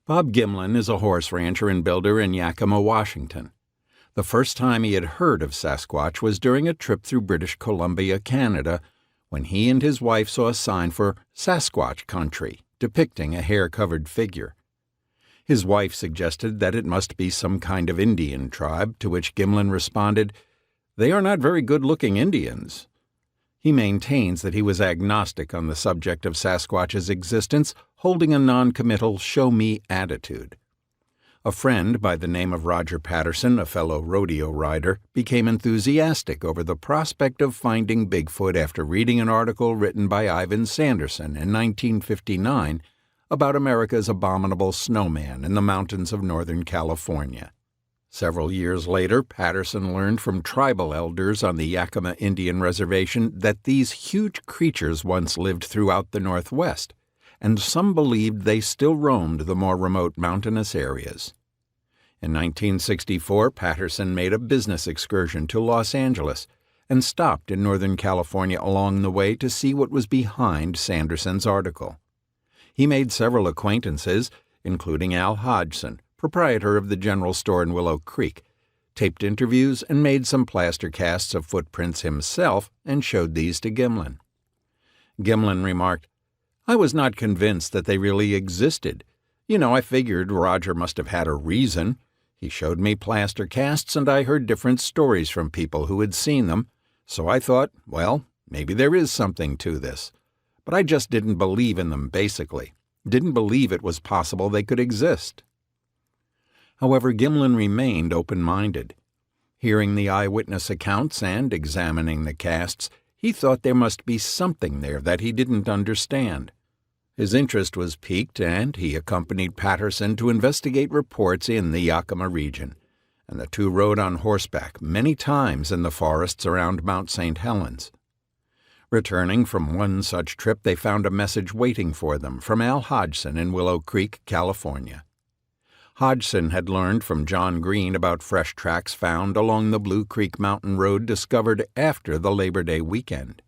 Bob Gimlin is a horse rancher and builder in Yakima, Washington. The first time he had heard of Sasquatch was during a trip through British Columbia, Canada, when he and his wife saw a sign for Sasquatch country, depicting a hair-covered figure. His wife suggested that it must be some kind of Indian tribe, to which Gimlin responded, "They are not very good-looking Indians." He maintains that he was agnostic on the subject of Sasquatch's existence, holding a non-committal show-me attitude. A friend by the name of Roger Patterson, a fellow rodeo rider, became enthusiastic over the prospect of finding Bigfoot after reading an article written by Ivan Sanderson in 1959 about America's abominable snowman in the mountains of Northern California. Several years later, Patterson learned from tribal elders on the Yakima Indian Reservation that these huge creatures once lived throughout the Northwest, and some believed they still roamed the more remote mountainous areas. In 1964, Patterson made a business excursion to Los Angeles and stopped in Northern California along the way to see what was behind Sanderson's article. He made several acquaintances, including Al Hodgson, proprietor of the general store in Willow Creek, taped interviews and made some plaster casts of footprints himself and showed these to Gimlin. Gimlin remarked, "I was not convinced that they really existed. I figured Roger must have had a reason. He showed me plaster casts and I heard different stories from people who had seen them, so I thought, well, maybe there is something to this. But I just didn't believe in them, basically. Didn't believe it was possible they could exist." However, Gimlin remained open-minded. Hearing the eyewitness accounts and examining the casts, he thought there must be something there that he didn't understand. His interest was piqued, and he accompanied Patterson to investigate reports in the Yakima region, and the two rode on horseback many times in the forests around Mount St. Helens. Returning from one such trip, they found a message waiting for them from Al Hodgson in Willow Creek, California. Hodgson had learned from John Green about fresh tracks found along the Blue Creek Mountain Road discovered after the Labor Day weekend.